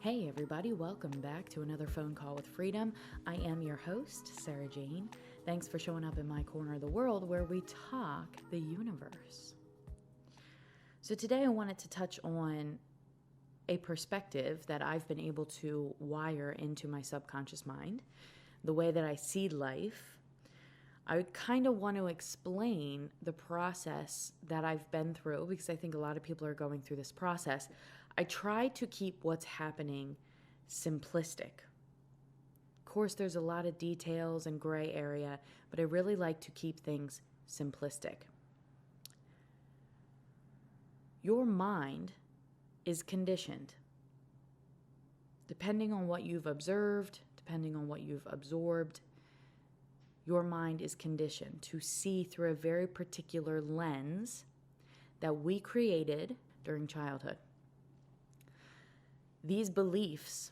Hey everybody, welcome back to another phone call with freedom. I am your host, Sarah Jane. Thanks for showing up in my corner of the world where we talk the universe. So today I wanted to touch on a perspective that I've been able to wire into my subconscious mind, the way that I see life. I kind of want to explain the process that I've been through because I think a lot of people are going through this process. I try to keep what's happening simplistic. Of course, there's a lot of details and gray area, but I really like to keep things simplistic. Your mind is conditioned. Depending on what you've observed, depending on what you've absorbed, your mind is conditioned to see through a very particular lens that we created during childhood. These beliefs,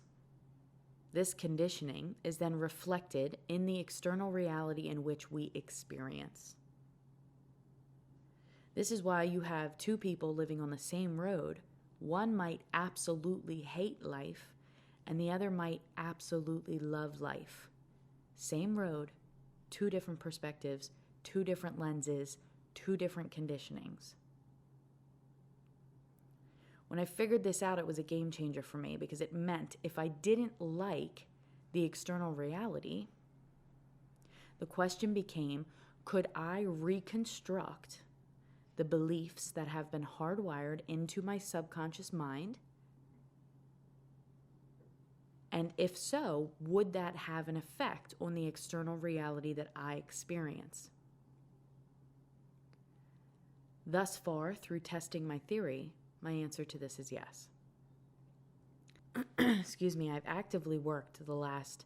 this conditioning, is then reflected in the external reality in which we experience. This is why you have two people living on the same road. One might absolutely hate life, and the other might absolutely love life. Same road, two different perspectives, two different lenses, two different conditionings. When I figured this out, it was a game changer for me because it meant if I didn't like the external reality, the question became, could I reconstruct the beliefs that have been hardwired into my subconscious mind? And if so, would that have an effect on the external reality that I experience? Thus far, through testing my theory, my answer to this is yes. Excuse me, I've actively worked the last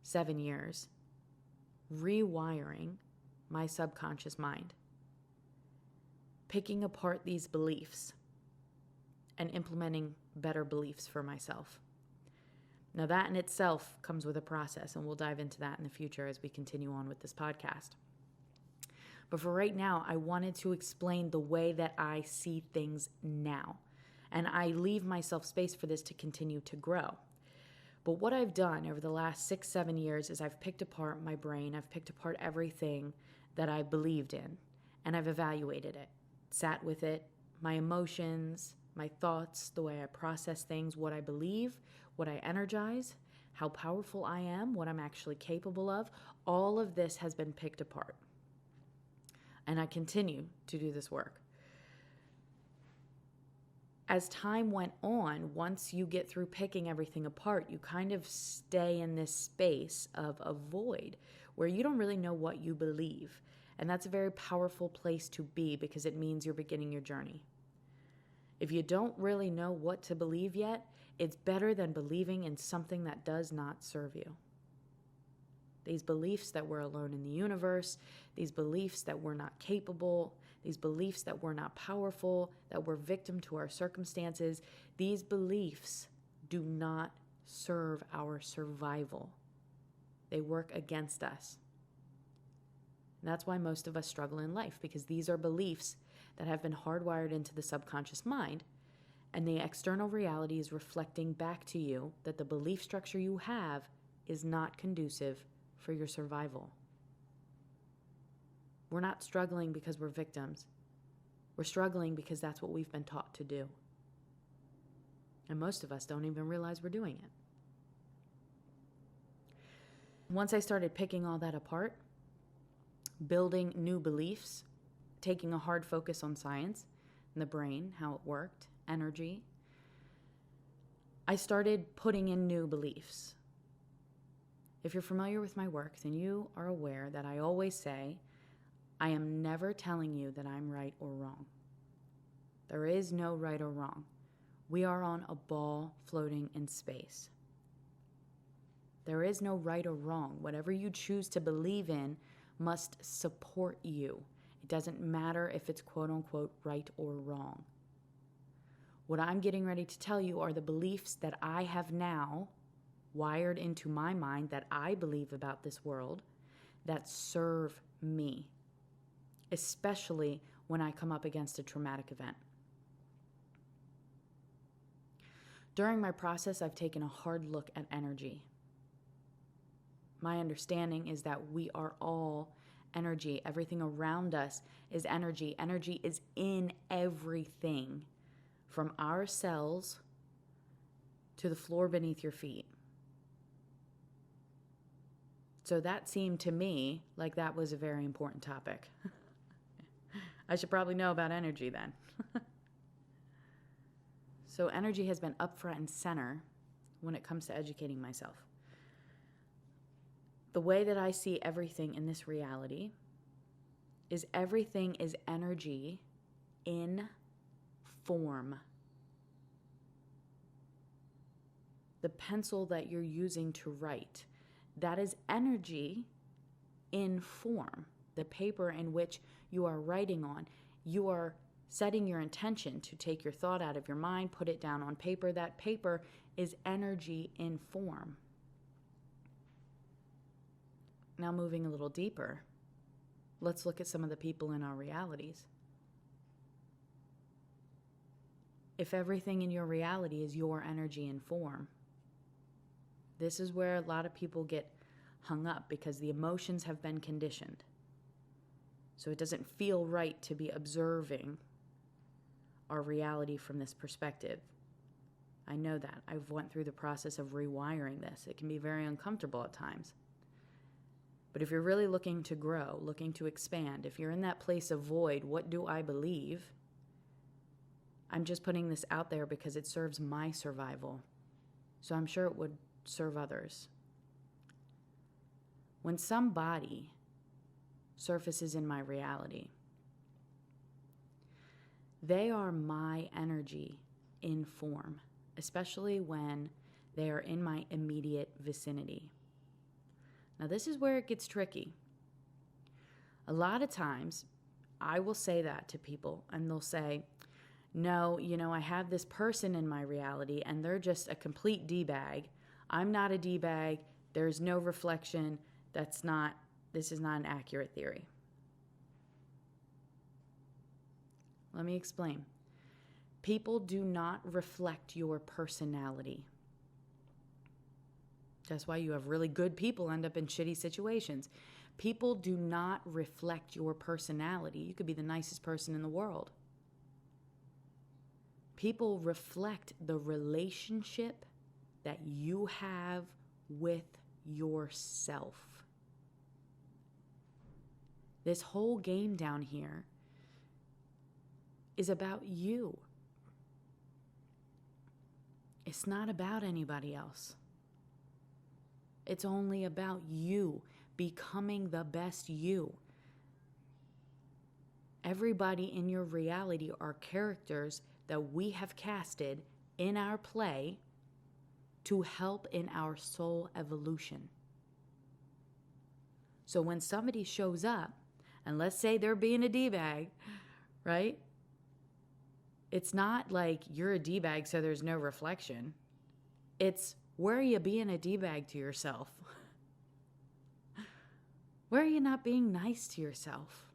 7 years rewiring my subconscious mind, picking apart these beliefs and implementing better beliefs for myself. Now that in itself comes with a process, and we'll dive into that in the future as we continue on with this podcast. But for right now, I wanted to explain the way that I see things now. And I leave myself space for this to continue to grow. But what I've done over the last 6-7 years is I've picked apart my brain. I've picked apart everything that I believed in. And I've evaluated it, sat with it, my emotions, my thoughts, the way I process things, what I believe, what I energize, how powerful I am, what I'm actually capable of. All of this has been picked apart. And I continue to do this work. As time went on, once you get through picking everything apart, you kind of stay in this space of a void where you don't really know what you believe. And that's a very powerful place to be because it means you're beginning your journey. If you don't really know what to believe yet, it's better than believing in something that does not serve you. These beliefs that we're alone in the universe, these beliefs that we're not capable, these beliefs that we're not powerful, that we're victim to our circumstances, these beliefs do not serve our survival. They work against us. And that's why most of us struggle in life, because these are beliefs that have been hardwired into the subconscious mind, and the external reality is reflecting back to you that the belief structure you have is not conducive for your survival. We're not struggling because we're victims. We're struggling because that's what we've been taught to do. And most of us don't even realize we're doing it. Once I started picking all that apart, building new beliefs, taking a hard focus on science and the brain, how it worked, energy, I started putting in new beliefs. If you're familiar with my work, then you are aware that I always say, I am never telling you that I'm right or wrong. There is no right or wrong. We are on a ball floating in space. There is no right or wrong. Whatever you choose to believe in must support you. It doesn't matter if it's quote unquote right or wrong. What I'm getting ready to tell you are the beliefs that I have now wired into my mind that I believe about this world that serve me, especially when I come up against a traumatic event. During my process, I've taken a hard look at energy. My understanding is that we are all energy. Everything around us is energy. Energy is in everything, from our cells to the floor beneath your feet. So that seemed to me like that was a very important topic. I should probably know about energy then. So energy has been up front and center when it comes to educating myself. The way that I see everything in this reality is everything is energy in form. The pencil that you're using to write, that is energy in form. The paper in which you are writing on, you are setting your intention to take your thought out of your mind, put it down on paper. That paper is energy in form. Now moving a little deeper, let's look at some of the people in our realities. If everything in your reality is your energy in form, this is where a lot of people get hung up because the emotions have been conditioned. So it doesn't feel right to be observing our reality from this perspective. I know that. I've went through the process of rewiring this. It can be very uncomfortable at times. But if you're really looking to grow, looking to expand, if you're in that place of void, what do I believe? I'm just putting this out there because it serves my survival. So I'm sure it would serve others. When somebody surfaces in my reality, they are my energy in form, especially when they are in my immediate vicinity. Now, this is where it gets tricky. A lot of times, I will say that to people, and they'll say, no, I have this person in my reality, and they're just a complete D-bag. I'm not a D-bag. There's no reflection. This is not an accurate theory. Let me explain. People do not reflect your personality. That's why you have really good people end up in shitty situations. People do not reflect your personality. You could be the nicest person in the world. People reflect the relationship that you have with yourself. This whole game down here is about you. It's not about anybody else. It's only about you becoming the best you. Everybody in your reality are characters that we have casted in our play to help in our soul evolution. So when somebody shows up, and let's say they're being a D-bag, right? It's not like you're a D-bag so there's no reflection. It's, where are you being a D-bag to yourself? Where are you not being nice to yourself?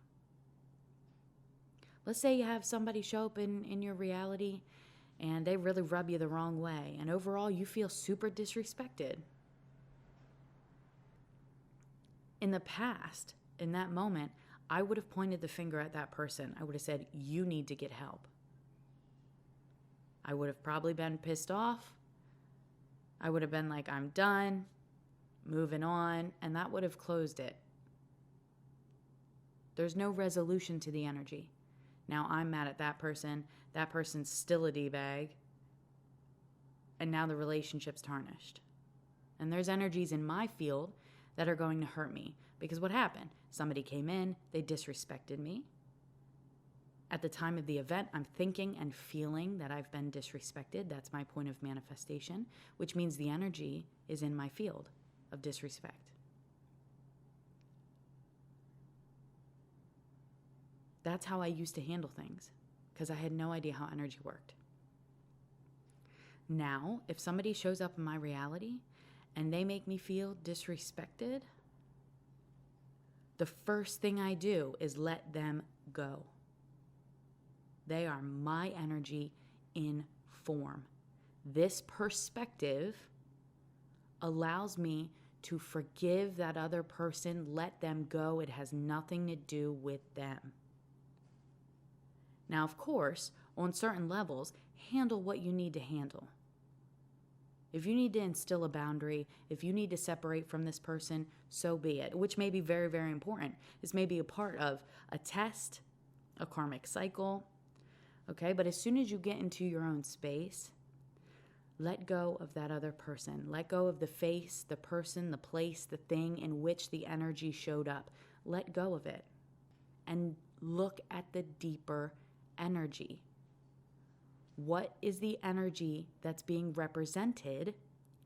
Let's say you have somebody show up in your reality and they really rub you the wrong way, and overall you feel super disrespected. In the past, in that moment, I would have pointed the finger at that person. I would have said, you need to get help. I would have probably been pissed off. I would have been like, I'm done, moving on, and that would have closed it. There's no resolution to the energy. Now I'm mad at that person's still a D-bag, and now the relationship's tarnished. And there's energies in my field that are going to hurt me. Because what happened? Somebody came in, they disrespected me. At the time of the event, I'm thinking and feeling that I've been disrespected. That's my point of manifestation, which means the energy is in my field of disrespect. That's how I used to handle things, because I had no idea how energy worked. Now, if somebody shows up in my reality and they make me feel disrespected, the first thing I do is let them go. They are my energy in form. This perspective allows me to forgive that other person, let them go. It has nothing to do with them. Now, of course, on certain levels, handle what you need to handle. If you need to instill a boundary, if you need to separate from this person, so be it, which may be very, very important. This may be a part of a test, a karmic cycle, okay? But as soon as you get into your own space, let go of that other person. Let go of the face, the person, the place, the thing in which the energy showed up. Let go of it and look at the deeper energy. What is the energy that's being represented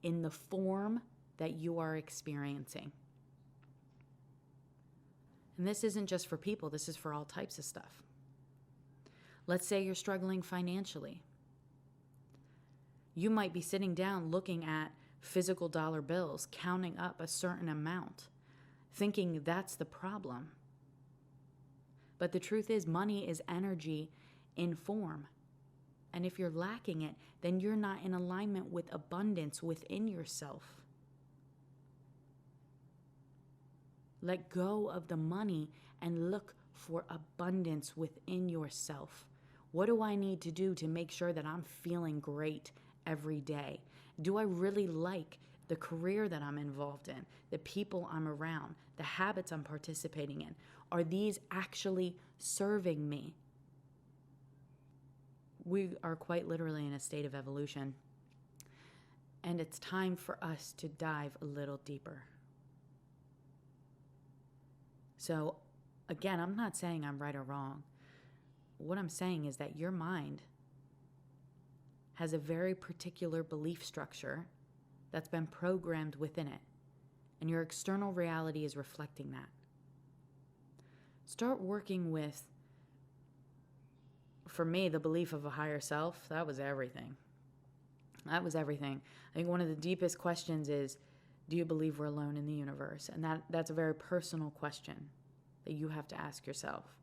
in the form that you are experiencing? And this isn't just for people, this is for all types of stuff. Let's say you're struggling financially. You might be sitting down looking at physical dollar bills, counting up a certain amount, thinking that's the problem. But the truth is, money is energy in form. And if you're lacking it, then you're not in alignment with abundance within yourself. Let go of the money and look for abundance within yourself. What do I need to do to make sure that I'm feeling great every day? Do I really like the career that I'm involved in, the people I'm around, the habits I'm participating in? Are these actually serving me? We are quite literally in a state of evolution, and it's time for us to dive a little deeper. So, again, I'm not saying I'm right or wrong. What I'm saying is that your mind has a very particular belief structure that's been programmed within it, and your external reality is reflecting that. Start working with, for me, the belief of a higher self. That was everything. That was everything. I think one of the deepest questions is, do you believe we're alone in the universe? And that's a very personal question that you have to ask yourself.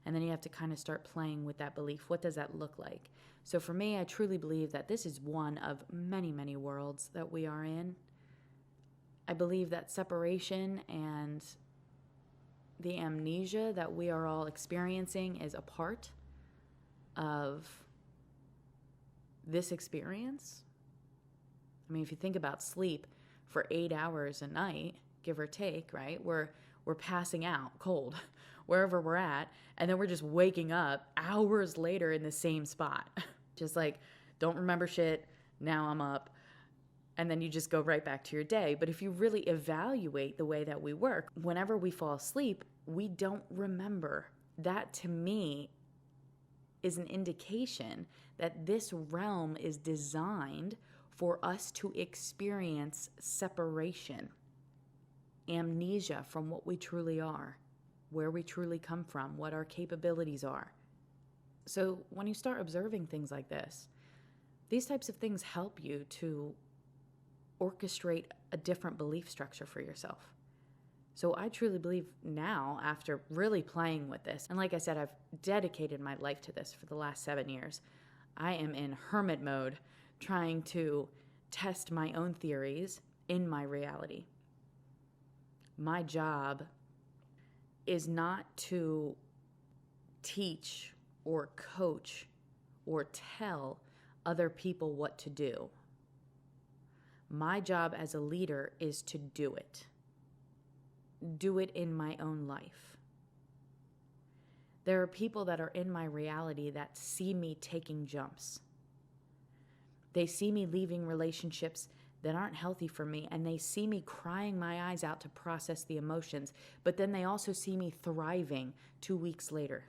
And then you have to kind of start playing with that belief. What does that look like? So for me, I truly believe that this is one of many, many worlds that we are in. I believe that separation and the amnesia that we are all experiencing is a part of this experience. I mean, if you think about sleep for 8 hours a night, give or take, right? We're passing out cold wherever we're at, and then we're just waking up hours later in the same spot. Just like, don't remember shit, now I'm up, and then you just go right back to your day. But if you really evaluate the way that we work, whenever we fall asleep, we don't remember. That, to me, is an indication that this realm is designed for us to experience separation, amnesia from what we truly are, where we truly come from, what our capabilities are. So when you start observing things like this, these types of things help you to orchestrate a different belief structure for yourself. So I truly believe now, after really playing with this, and like I said, I've dedicated my life to this for the last 7 years, I am in hermit mode trying to test my own theories in my reality. My job is not to teach or coach or tell other people what to do. My job as a leader is to do it. Do it in my own life. There are people that are in my reality that see me taking jumps. They see me leaving relationships that aren't healthy for me, and they see me crying my eyes out to process the emotions, but then they also see me thriving 2 weeks later.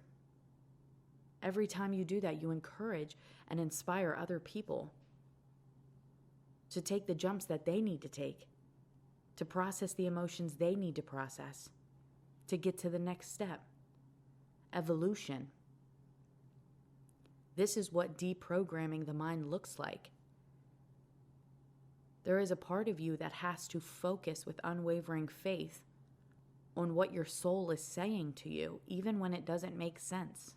Every time you do that, you encourage and inspire other people to take the jumps that they need to take, to process the emotions they need to process, to get to the next step. Evolution. This is what deprogramming the mind looks like. There is a part of you that has to focus with unwavering faith on what your soul is saying to you, even when it doesn't make sense.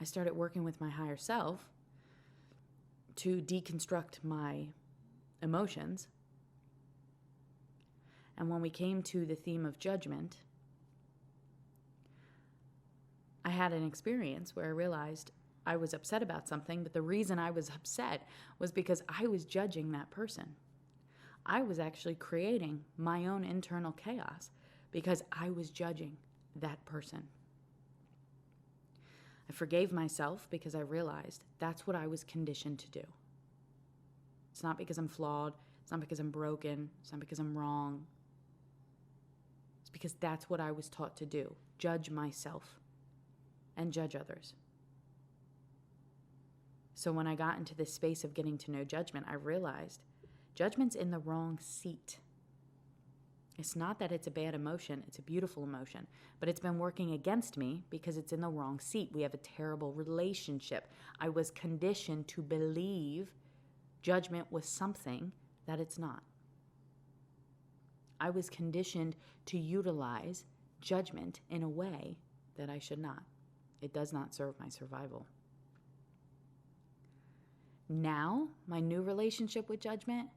I started working with my higher self to deconstruct my emotions. And when we came to the theme of judgment, I had an experience where I realized I was upset about something, but the reason I was upset was because I was judging that person. I was actually creating my own internal chaos because I was judging that person. I forgave myself because I realized that's what I was conditioned to do. It's not because I'm flawed. It's not because I'm broken. It's not because I'm wrong. It's because that's what I was taught to do. Judge myself and judge others. So when I got into this space of getting to know judgment, I realized judgment's in the wrong seat. It's not that it's a bad emotion, it's a beautiful emotion, but it's been working against me because it's in the wrong seat. We have a terrible relationship. I was conditioned to believe judgment was something that it's not. I was conditioned to utilize judgment in a way that I should not. It does not serve my survival. Now, my new relationship with judgment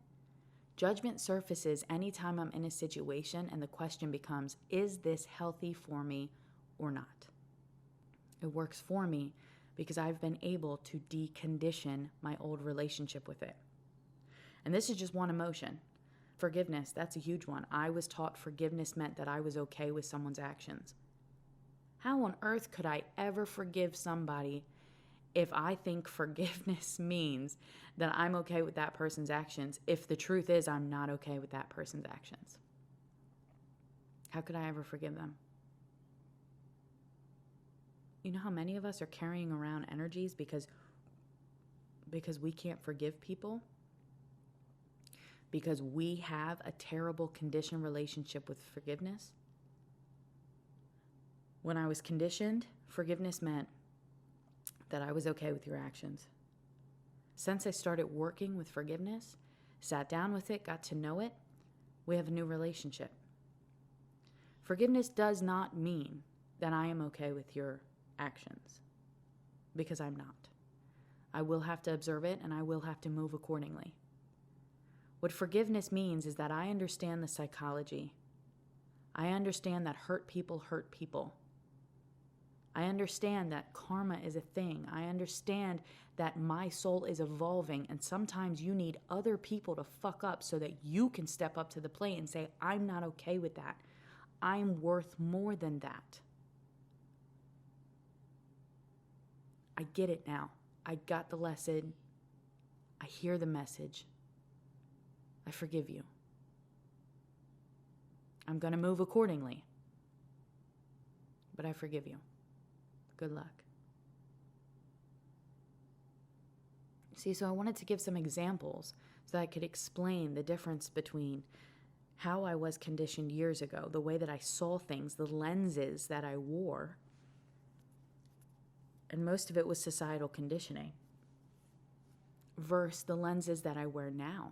surfaces anytime I'm in a situation and the question becomes, is this healthy for me or not? It works for me because I've been able to decondition my old relationship with it. And this is just one emotion. Forgiveness, that's a huge one. I was taught forgiveness meant that I was okay with someone's actions. How on earth could I ever forgive somebody if I think forgiveness means that I'm okay with that person's actions, if the truth is I'm not okay with that person's actions? How could I ever forgive them? You know how many of us are carrying around energies because we can't forgive people? Because we have a terrible conditioned relationship with forgiveness? When I was conditioned, forgiveness meant that I was okay with your actions. Since I started working with forgiveness, sat down with it, got to know it, we have a new relationship. Forgiveness does not mean that I am okay with your actions, because I'm not. I will have to observe it and I will have to move accordingly. What forgiveness means is that I understand the psychology. I understand that hurt people hurt people. I understand that karma is a thing. I understand that my soul is evolving, and sometimes you need other people to fuck up so that you can step up to the plate and say, I'm not okay with that. I'm worth more than that. I get it now. I got the lesson. I hear the message. I forgive you. I'm going to move accordingly, but I forgive you. Good luck. See, so I wanted to give some examples so that I could explain the difference between how I was conditioned years ago, the way that I saw things, the lenses that I wore, and most of it was societal conditioning, versus the lenses that I wear now.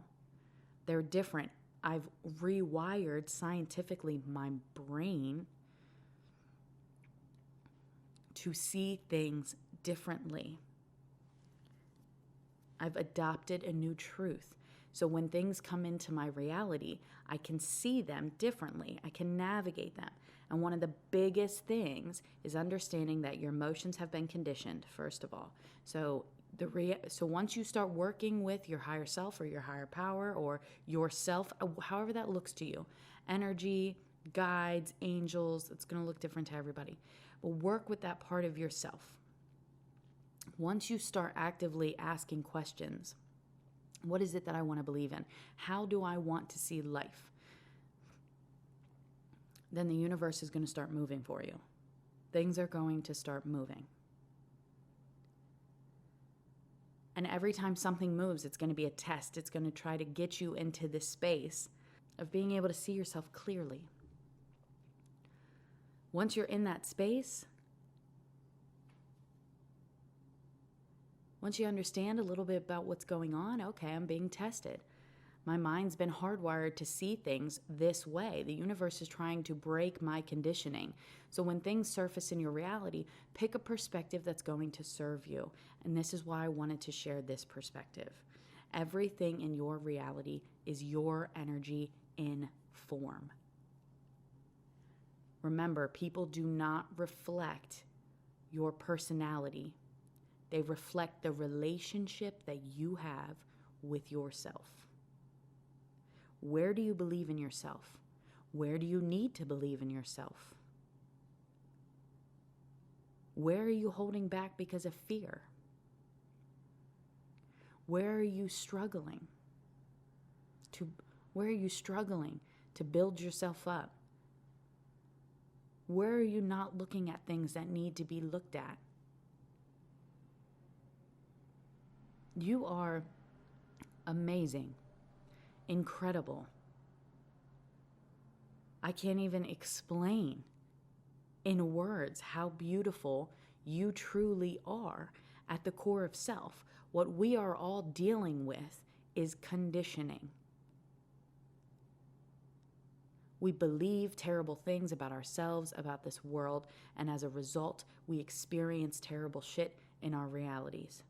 They're different. I've rewired scientifically my brain to see things differently. I've adopted a new truth. So when things come into my reality, I can see them differently. I can navigate them. And one of the biggest things is understanding that your emotions have been conditioned, first of all. So once you start working with your higher self or your higher power or yourself, however that looks to you, energy, guides, angels, it's going to look different to everybody. But work with that part of yourself. Once you start actively asking questions, what is it that I want to believe in? How do I want to see life? Then the universe is going to start moving for you. Things are going to start moving. And every time something moves, it's going to be a test. It's going to try to get you into this space of being able to see yourself clearly. Once you're in that space, once you understand a little bit about what's going on, okay, I'm being tested. My mind's been hardwired to see things this way. The universe is trying to break my conditioning. So when things surface in your reality, pick a perspective that's going to serve you. And this is why I wanted to share this perspective. Everything in your reality is your energy in form. Remember, people do not reflect your personality. They reflect the relationship that you have with yourself. Where do you believe in yourself? Where do you need to believe in yourself? Where are you holding back because of fear? Where are you struggling to build yourself up? Where are you not looking at things that need to be looked at? You are amazing, incredible. I can't even explain in words how beautiful you truly are at the core of self. What we are all dealing with is conditioning. We believe terrible things about ourselves, about this world, and as a result, we experience terrible shit in our realities.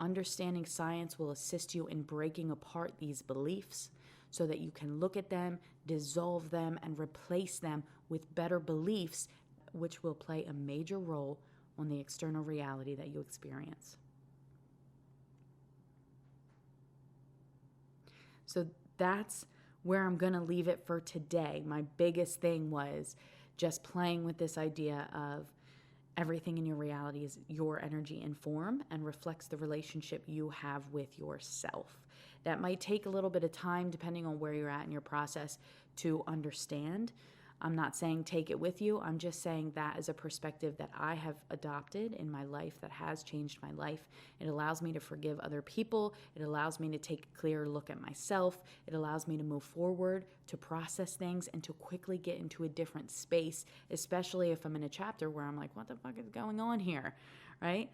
Understanding science will assist you in breaking apart these beliefs so that you can look at them, dissolve them, and replace them with better beliefs, which will play a major role on the external reality that you experience. So that's where I'm going to leave it for today. My biggest thing was just playing with this idea of everything in your reality is your energy in form and reflects the relationship you have with yourself. That might take a little bit of time depending on where you're at in your process to understand. I'm not saying take it with you. I'm just saying that is a perspective that I have adopted in my life that has changed my life. It allows me to forgive other people. It allows me to take a clear look at myself. It allows me to move forward, to process things, and to quickly get into a different space, especially if I'm in a chapter where I'm like, what the fuck is going on here, right?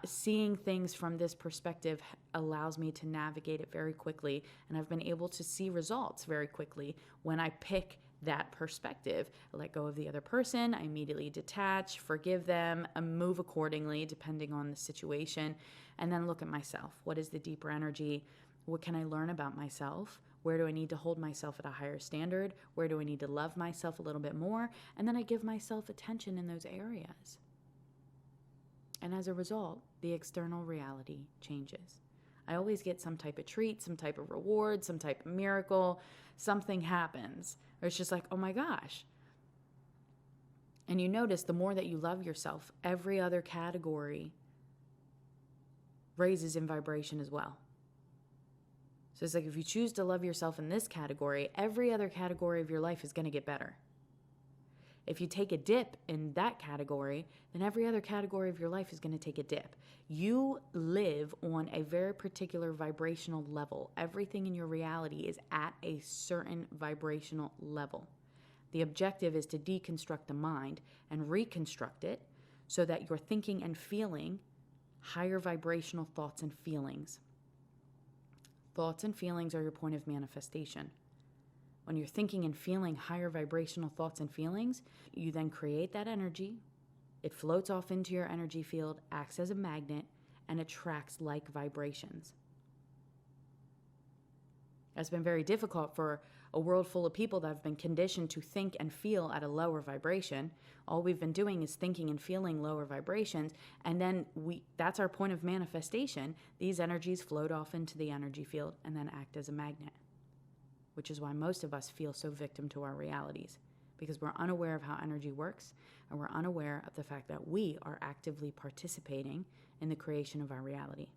Seeing things from this perspective allows me to navigate it very quickly, and I've been able to see results very quickly when I pick that perspective. I let go of the other person, I immediately detach, forgive them, move accordingly depending on the situation, and then look at myself. What is the deeper energy? What can I learn about myself? Where do I need to hold myself at a higher standard? Where do I need to love myself a little bit more? And then I give myself attention in those areas. And as a result, the external reality changes. I always get some type of treat, some type of reward, some type of miracle. Something happens. Or it's just like, oh my gosh. And you notice the more that you love yourself, every other category raises in vibration as well. So it's like if you choose to love yourself in this category, every other category of your life is going to get better. If you take a dip in that category, then every other category of your life is going to take a dip. You live on a very particular vibrational level. Everything in your reality is at a certain vibrational level. The objective is to deconstruct the mind and reconstruct it so that you're thinking and feeling higher vibrational thoughts and feelings. Thoughts and feelings are your point of manifestation. When you're thinking and feeling higher vibrational thoughts and feelings, you then create that energy. It floats off into your energy field, acts as a magnet, and attracts like vibrations. It's been very difficult for a world full of people that have been conditioned to think and feel at a lower vibration. All we've been doing is thinking and feeling lower vibrations, and then that's our point of manifestation. These energies float off into the energy field and then act as a magnet, which is why most of us feel so victim to our realities, because we're unaware of how energy works, and we're unaware of the fact that we are actively participating in the creation of our reality.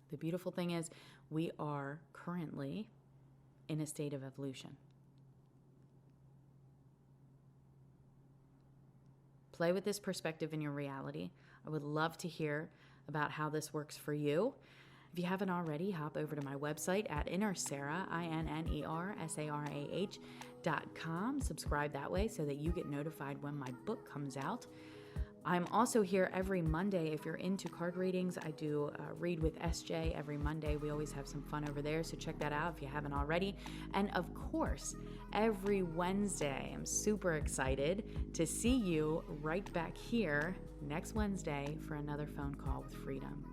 The beautiful thing is we are currently in a state of evolution. Play with this perspective in your reality. I would love to hear about how this works for you. If you haven't already, hop over to my website at innersarah, INNERSARAH.com. Subscribe that way so that you get notified when my book comes out. I'm also here every Monday. If you're into card readings, I do Read with SJ every Monday. We always have some fun over there, so check that out if you haven't already. And of course, every Wednesday, I'm super excited to see you right back here next Wednesday for another phone call with Freedom.